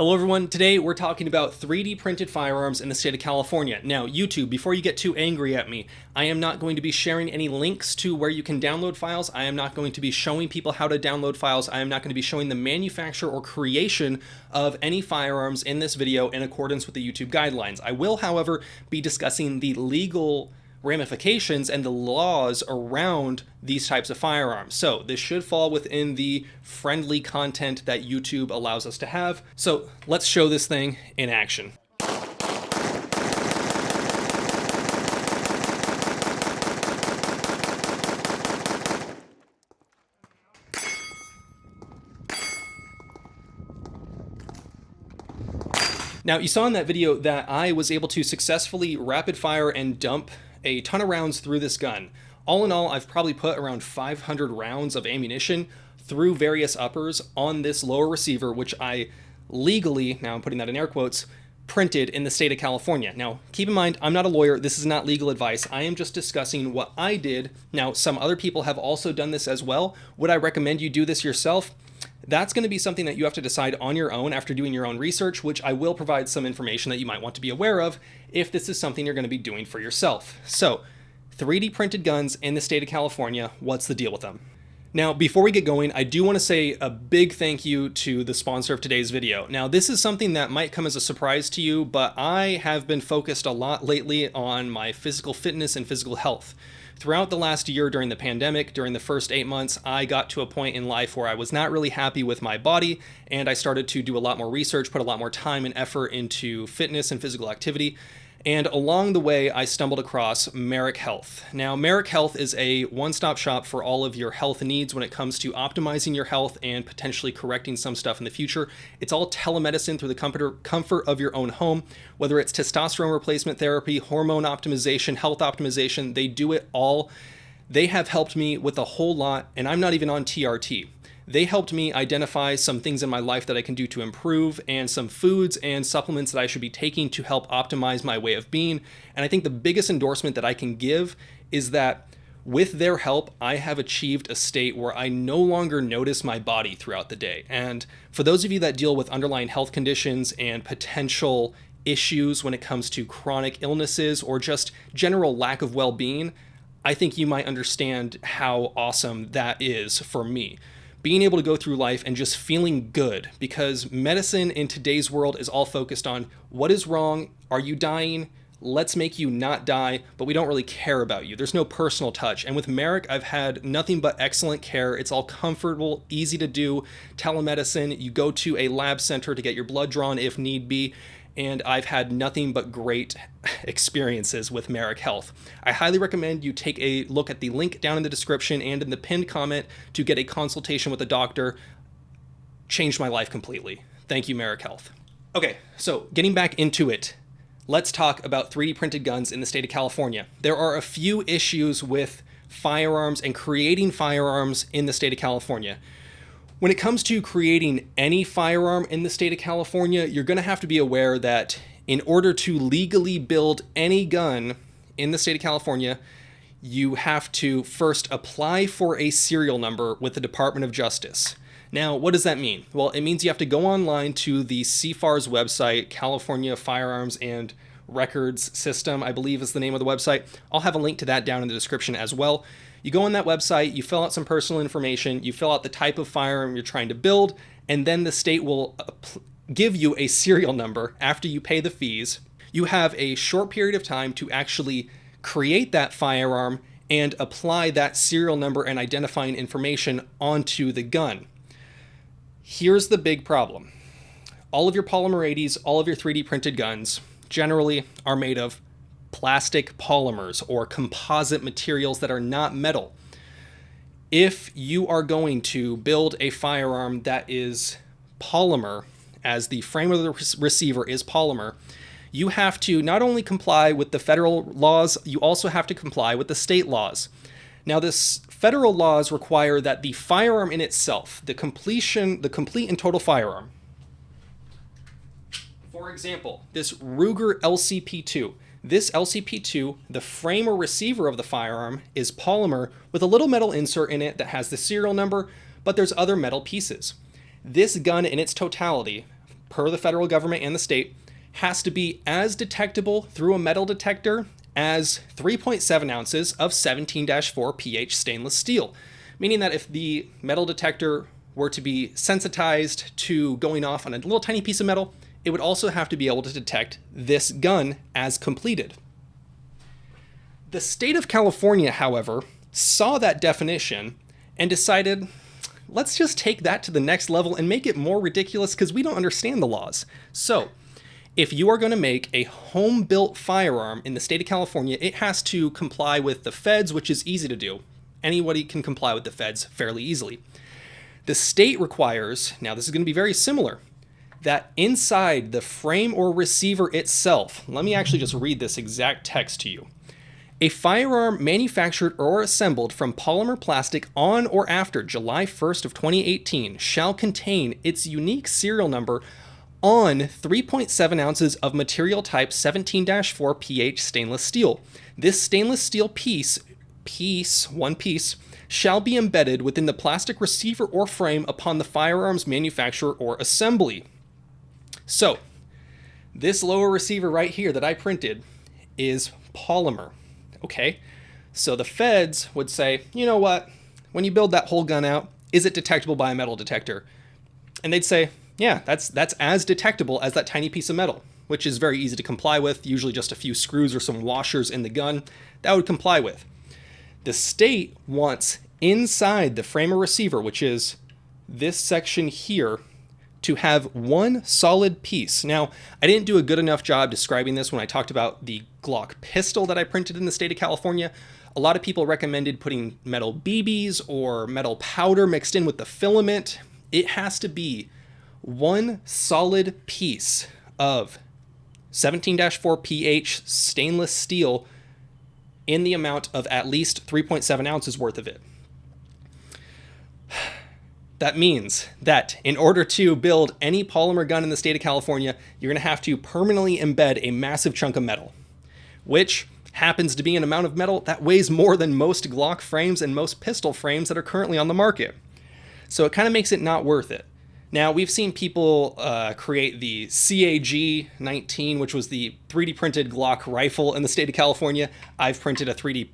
Hello everyone, today we're talking about 3D printed firearms in the state of California. Now YouTube, before you get too angry at me, I am not going to be sharing any links to where you can download files. I am not going to be showing people how to download files. I am not going to be showing the manufacture or creation of any firearms in this video in accordance with the YouTube guidelines. I will, however, be discussing the legal ramifications and the laws around these types of firearms. So this should fall within the friendly content that YouTube allows us to have. So let's show this thing in action. Now, you saw in that video that I was able to successfully rapid fire and dump a ton of rounds through this gun. All in all, I've probably put around 500 rounds of ammunition through various uppers on this lower receiver, which I legally, now I'm putting that in air quotes, printed in the state of California. Now, keep in mind, I'm not a lawyer. This is not legal advice. I am just discussing what I did. Now, some other people have also done this as well. Would I recommend you do this yourself? That's going to be something that you have to decide on your own after doing your own research, which I will provide some information that you might want to be aware of if this is something you're going to be doing for yourself. So, 3D printed guns in the state of California, what's the deal with them? Now, before we get going, I do want to say a big thank you to the sponsor of today's video. Now, this is something that might come as a surprise to you, but I have been focused a lot lately on my physical fitness and physical health. Throughout the last year during the pandemic, during the first 8 months, I got to a point in life where I was not really happy with my body, and I started to do a lot more research, put a lot more time and effort into fitness and physical activity. And along the way, I stumbled across Marek Health. Now, Marek Health is a one-stop shop for all of your health needs when it comes to optimizing your health and potentially correcting some stuff in the future. It's all telemedicine through the comfort of your own home, whether it's testosterone replacement therapy, hormone optimization, health optimization, they do it all. They have helped me with a whole lot, and I'm not even on TRT. They helped me identify some things in my life that I can do to improve and some foods and supplements that I should be taking to help optimize my way of being. And I think the biggest endorsement that I can give is that with their help, I have achieved a state where I no longer notice my body throughout the day. And for those of you that deal with underlying health conditions and potential issues when it comes to chronic illnesses or just general lack of well-being, I think you might understand how awesome that is for me. Being able to go through life and just feeling good, because medicine in today's world is all focused on what is wrong, are you dying, let's make you not die, but we don't really care about you. There's no personal touch. And with Marek, I've had nothing but excellent care. It's all comfortable, easy to do, telemedicine. You go to a lab center to get your blood drawn if need be. And I've had nothing but great experiences with Marek Health. I highly recommend you take a look at the link down in the description and in the pinned comment to get a consultation with a doctor. Changed my life completely. Thank you, Marek Health. Okay, so getting back into it, let's talk about 3D printed guns in the state of California. There are a few issues with firearms and creating firearms in the state of California. When it comes to creating any firearm in the state of California, you're going to have to be aware that in order to legally build any gun in the state of California, you have to first apply for a serial number with the Department of Justice. Now, what does that mean? Well, it means you have to go online to the CFAR's website, California Firearms and Records System, I believe is the name of the website. I'll have a link to that down in the description as well. You go on that website, you fill out some personal information, you fill out the type of firearm you're trying to build, and then the state will give you a serial number after you pay the fees. You have a short period of time to actually create that firearm and apply that serial number and identifying information onto the gun. Here's the big problem. All of your polymer 80s, all of your 3D printed guns generally are made of plastic polymers or composite materials that are not metal. If you are going to build a firearm that is polymer, as the frame of the receiver is polymer, you have to not only comply with the federal laws, you also have to comply with the state laws. Now, this federal laws require that the firearm in itself, the complete and total firearm, for example, this Ruger LCP2, This LCP2, the frame or receiver of the firearm, is polymer with a little metal insert in it that has the serial number, but there's other metal pieces. This gun in its totality, per the federal government and the state, has to be as detectable through a metal detector as 3.7 ounces of 17-4 pH stainless steel. Meaning that if the metal detector were to be sensitized to going off on a little tiny piece of metal, it would also have to be able to detect this gun as completed. The state of California, however, saw that definition and decided, let's just take that to the next level and make it more ridiculous because we don't understand the laws. So, if you are going to make a home-built firearm in the state of California, it has to comply with the feds, which is easy to do. Anybody can comply with the feds fairly easily. The state requires, now this is going to be very similar, that inside the frame or receiver itself, let me actually just read this exact text to you. A firearm manufactured or assembled from polymer plastic on or after July 1st of 2018 shall contain its unique serial number on 3.7 ounces of material type 17-4 pH stainless steel. This stainless steel one piece, shall be embedded within the plastic receiver or frame upon the firearm's manufacture or assembly. So, this lower receiver right here that I printed is polymer. Okay, so the feds would say, you know what, when you build that whole gun out, is it detectable by a metal detector? And they'd say, yeah, that's as detectable as that tiny piece of metal, which is very easy to comply with, usually just a few screws or some washers in the gun, that would comply with. The state wants inside the frame or receiver, which is this section here, to have one solid piece. Now, I didn't do a good enough job describing this when I talked about the Glock pistol that I printed in the state of California. A lot of people recommended putting metal BBs or metal powder mixed in with the filament. It has to be one solid piece of 17-4 pH stainless steel in the amount of at least 3.7 ounces worth of it. That means that in order to build any polymer gun in the state of California, you're going to have to permanently embed a massive chunk of metal, which happens to be an amount of metal that weighs more than most Glock frames and most pistol frames that are currently on the market. So it kind of makes it not worth it. Now, we've seen people create the CAG-19, which was the 3D printed Glock rifle in the state of California. I've printed a 3D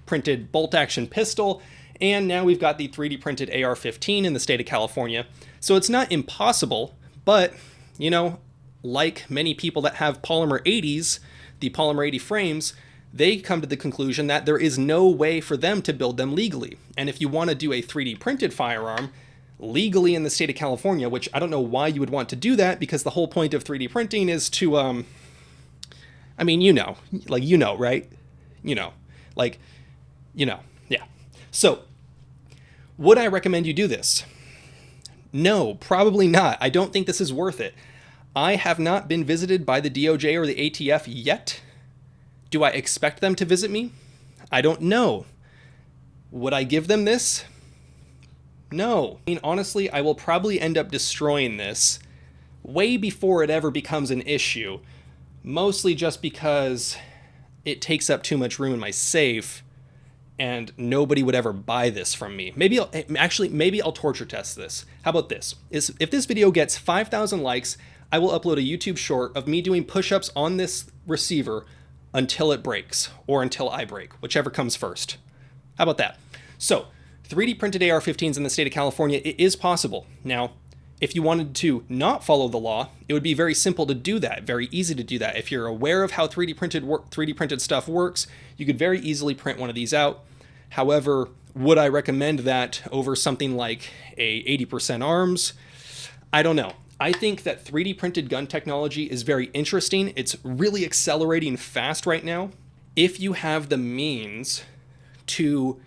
printed bolt-action pistol, and now we've got the 3D printed AR15 in the state of California. So it's not impossible, but, you know, like many people that have polymer 80s, the polymer 80 frames, they come to the conclusion that there is no way for them to build them legally. And if you want to do a 3D printed firearm legally in the state of California, which I don't know why you would want to do that, because the whole point of 3D printing is to, I mean, you know, right? Yeah. So, would I recommend you do this? No, probably not. I don't think this is worth it. I have not been visited by the DOJ or the ATF yet. Do I expect them to visit me? I don't know. Would I give them this? No. I mean, honestly, I will probably end up destroying this way before it ever becomes an issue. Mostly just because it takes up too much room in my safe and nobody would ever buy this from me. Maybe I'll torture test this. How about this? If this video gets 5,000 likes, I will upload a YouTube short of me doing push-ups on this receiver until it breaks, or until I break, whichever comes first. How about that? So, 3D printed AR-15s in the state of California, it is possible. Now, if you wanted to not follow the law, it would be very simple to do that, very easy to do that. If you're aware of how 3D printed stuff works, you could very easily print one of these out. However, would I recommend that over something like a 80% arms? I don't know. I think that 3D printed gun technology is very interesting. It's really accelerating fast right now. If you have the means to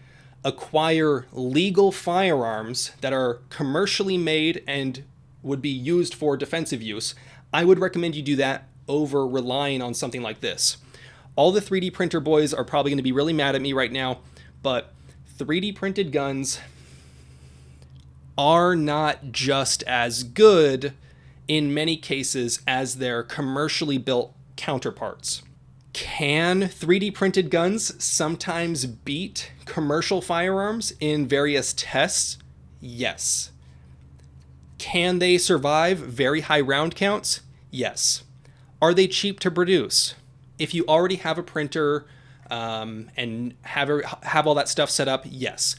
acquire legal firearms that are commercially made and would be used for defensive use, I would recommend you do that over relying on something like this. All the 3D printer boys are probably going to be really mad at me right now, but 3D printed guns are not just as good in many cases as their commercially built counterparts. Can 3D printed guns sometimes beat commercial firearms in various tests? Yes. Can they survive very high round counts? Yes. Are they cheap to produce? If you already have a printer and have all that stuff set up, yes.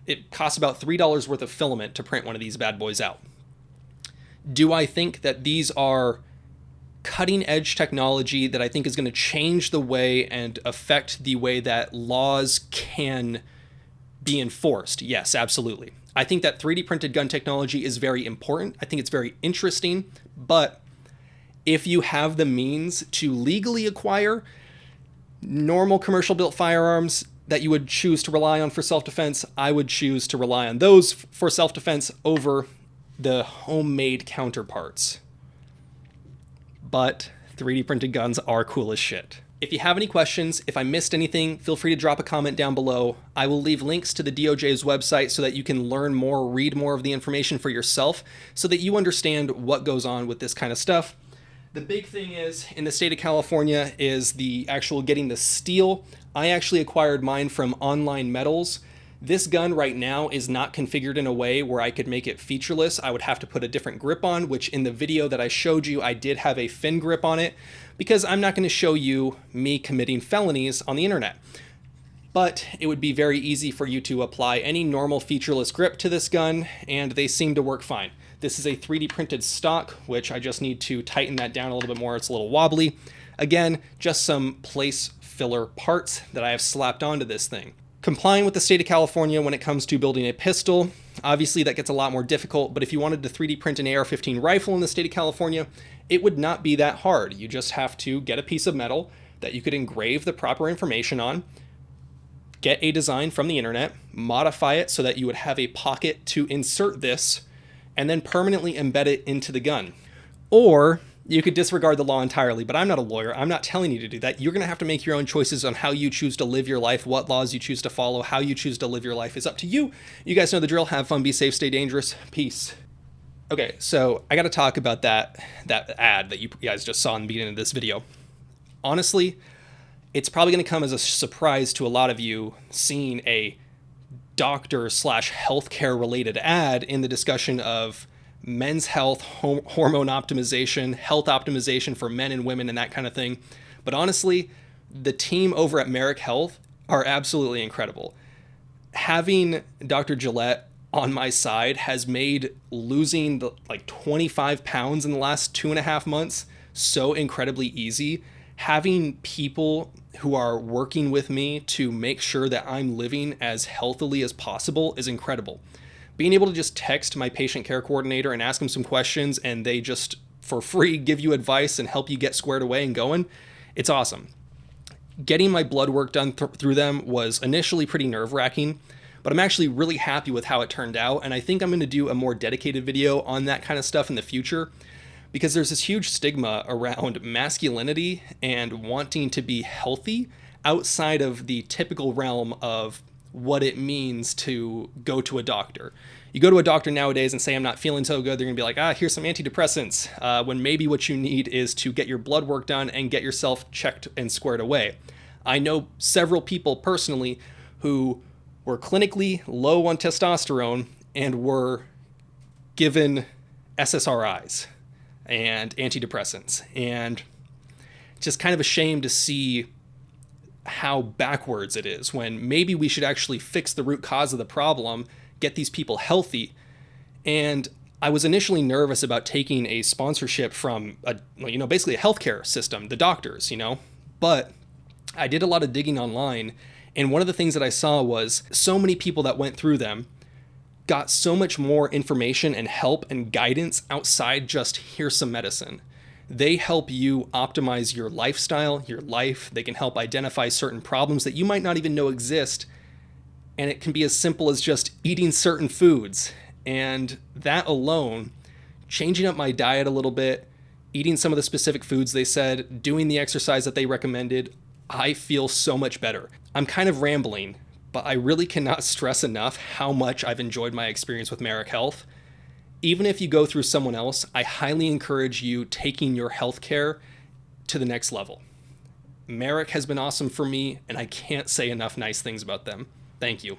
It costs about $3 worth of filament to print one of these bad boys out. Do I think that these are cutting edge technology that I think is going to change the way and affect the way that laws can be enforced? Yes, absolutely. I think that 3D printed gun technology is very important. I think it's very interesting, but if you have the means to legally acquire normal commercial built firearms that you would choose to rely on for self-defense, I would choose to rely on those for self-defense over the homemade counterparts. But 3D printed guns are cool as shit. If you have any questions, if I missed anything, feel free to drop a comment down below. I will leave links to the DOJ's website so that you can learn more, read more of the information for yourself, so that you understand what goes on with this kind of stuff. The big thing is, in the state of California, is the actual getting the steel. I actually acquired mine from Online Metals. This gun right now is not configured in a way where I could make it featureless. I would have to put a different grip on, which in the video that I showed you, I did have a fin grip on it, because I'm not going to show you me committing felonies on the internet. But it would be very easy for you to apply any normal featureless grip to this gun, and they seem to work fine. This is a 3D printed stock, which I just need to tighten that down a little bit more. It's a little wobbly. Again, just some place filler parts that I have slapped onto this thing. Complying with the state of California when it comes to building a pistol, obviously that gets a lot more difficult, but if you wanted to 3D print an AR15 rifle in the state of California, it would not be that hard. You just have to get a piece of metal that you could engrave the proper information on, get a design from the internet, modify it so that you would have a pocket to insert this, and then permanently embed it into the gun. Or you could disregard the law entirely, but I'm not a lawyer. I'm not telling you to do that. You're going to have to make your own choices on how you choose to live your life, what laws you choose to follow, how you choose to live your life is up to you. You guys know the drill. Have fun, be safe, stay dangerous. Peace. Okay, so I got to talk about that ad that you guys just saw in the beginning of this video. Honestly, it's probably going to come as a surprise to a lot of you seeing a doctor/healthcare related ad in the discussion of men's health, hormone optimization, health optimization for men and women and that kind of thing. But honestly, the team over at Marek Health are absolutely incredible. Having Dr. Gillette on my side has made losing like 25 pounds in the last 2.5 months so incredibly easy. Having people who are working with me to make sure that I'm living as healthily as possible is incredible. Being able to just text my patient care coordinator and ask them some questions and they just for free give you advice and help you get squared away and going, it's awesome. Getting my blood work done through them was initially pretty nerve-wracking, but I'm actually really happy with how it turned out, and I think I'm going to do a more dedicated video on that kind of stuff in the future, because there's this huge stigma around masculinity and wanting to be healthy outside of the typical realm of what it means to go to a doctor. You go to a doctor nowadays and say, I'm not feeling so good, they're gonna be like, here's some antidepressants, when maybe what you need is to get your blood work done and get yourself checked and squared away. I know several people personally who were clinically low on testosterone and were given SSRIs and antidepressants, and just kind of a shame to see how backwards it is when maybe we should actually fix the root cause of the problem, get these people healthy. And I was initially nervous about taking a sponsorship from basically a healthcare system, the doctors, but I did a lot of digging online. And one of the things that I saw was so many people that went through them got so much more information and help and guidance outside just here's some medicine. They help you optimize your lifestyle, your life. They can help identify certain problems that you might not even know exist. And it can be as simple as just eating certain foods. And that alone, changing up my diet a little bit, eating some of the specific foods they said, doing the exercise that they recommended, I feel so much better. I'm kind of rambling, but I really cannot stress enough how much I've enjoyed my experience with Marek Health. Even if you go through someone else, I highly encourage you taking your healthcare to the next level. Marek has been awesome for me, and I can't say enough nice things about them. Thank you.